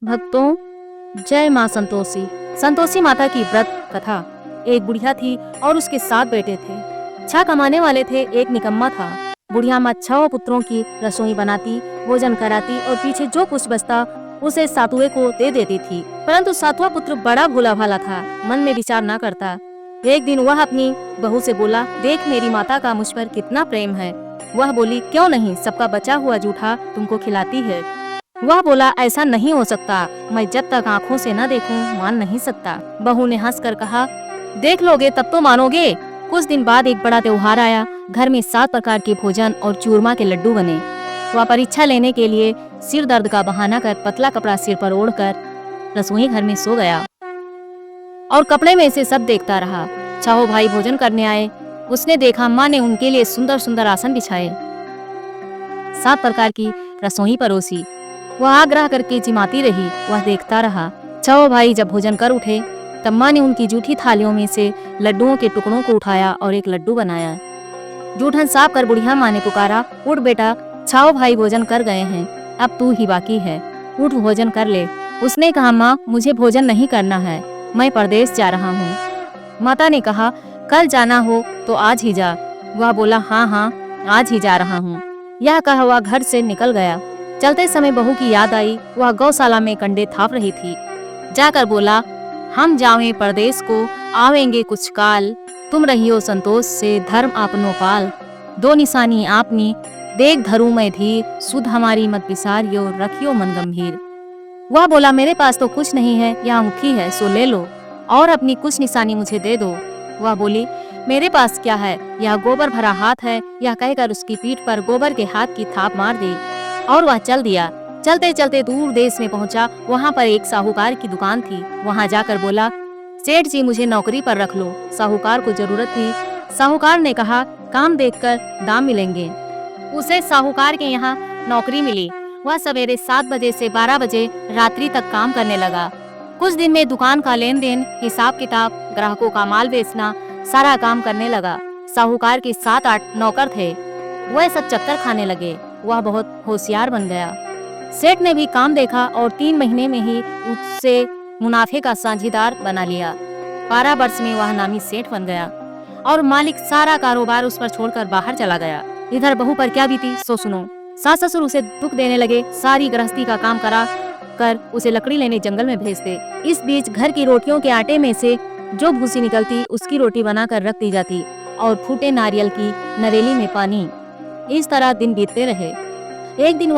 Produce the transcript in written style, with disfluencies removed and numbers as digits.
भक्तों, जय माँ संतोषी। संतोषी माता की व्रत कथा। एक बुढ़िया थी और उसके 7 बेटे थे। 6 कमाने वाले थे, एक निकम्मा था। बुढ़िया माँ 6 पुत्रों की रसोई बनाती, भोजन कराती और पीछे जो कुछ बचता उसे सातवें को दे देती थी। परंतु 7वां पुत्र बड़ा भोला भाला था, मन में विचार न करता। एक दिन वह अपनी बहू से बोला, देख मेरी माता का मुझ पर कितना प्रेम है। वह बोली, क्यों नहीं, सबका बचा हुआ जूठा तुमको खिलाती है। वह बोला, ऐसा नहीं हो सकता, मैं जब तक आँखों से न देखूं मान नहीं सकता। बहू ने हंसकर कहा, देख लोगे तब तो मानोगे। कुछ दिन बाद एक बड़ा त्योहार आया। घर में 7 प्रकार के भोजन और चूरमा के लड्डू बने। वह परीक्षा लेने के लिए सिर दर्द का बहाना कर पतला कपड़ा सिर पर ओढ़कर रसोई घर में सो गया और कपड़े में से सब देखता रहा। 6 भाई भोजन करने आए। उसने देखा माँ ने उनके लिए सुंदर सुंदर आसन बिछाए, 7 प्रकार की रसोई परोसी। वह आग्रह करके जिमाती रही। वह देखता रहा। 6 भाई जब भोजन कर उठे तब माँ ने उनकी जूठी थालियों में से लड्डुओं के टुकड़ों को उठाया और एक लड्डू बनाया। जूठन साफ कर बुढ़िया माँ ने पुकारा, उठ बेटा, 6 भाई भोजन कर गए हैं, अब तू ही बाकी है, उठ भोजन कर ले। उसने कहा, माँ मुझे भोजन नहीं करना है, मैं परदेश जा रहा हूँ। माता ने कहा, कल जाना हो तो आज ही जा। वह बोला, हाँ हाँ आज ही जा रहा हूँ। यह कहा वह घर से निकल गया। चलते समय बहू की याद आई। वह गौशाला में कंडे थाप रही थी। जाकर बोला, हम जावें परदेश को, आवेंगे कुछ काल, तुम रहियो संतोष से धर्म आपनो पाल। 2 निशानी आपनी देख धरू मैं धीर, सुध हमारी मत विसारियो, रखियो मन गंभीर। वह बोला, मेरे पास तो कुछ नहीं है, यह अंगूठी है सो ले लो और अपनी कुछ निशानी मुझे दे दो। वह बोली, मेरे पास क्या है, यह गोबर भरा हाथ है। यह कहकर उसकी पीठ पर गोबर के हाथ की थाप मार दी और वह चल दिया। चलते चलते दूर देश में पहुंचा। वहां पर एक साहूकार की दुकान थी। वहां जाकर बोला, सेठ जी मुझे नौकरी पर रख लो। साहूकार को जरूरत थी। साहूकार ने कहा, काम देखकर दाम मिलेंगे। उसे साहूकार के यहाँ नौकरी मिली। वह सवेरे 7 बजे से 12 बजे रात्रि तक काम करने लगा। कुछ दिन में दुकान का लेन देन, हिसाब किताब, ग्राहकों का माल बेचना, सारा काम करने लगा। साहूकार के 7-8 नौकर थे। वह सब चक्कर खाने लगे। वह बहुत होशियार बन गया। सेठ ने भी काम देखा और 3 महीने में ही उससे मुनाफे का साझीदार बना लिया। 12 वर्ष में वह नामी सेठ बन गया और मालिक सारा कारोबार उस पर छोड़कर बाहर चला गया। इधर बहू पर क्या बीती सो सुनो। सास ससुर उसे दुख देने लगे। सारी गृहस्थी का काम करा कर उसे लकड़ी लेने जंगल में भेजते। इस बीच घर की रोटियों के आटे में से जो भूसी निकलती उसकी रोटी बनाकर रख दी जाती और फूटे नारियल की नरेली में पानी। इस तरह दिन बीतते रहे। एक दिन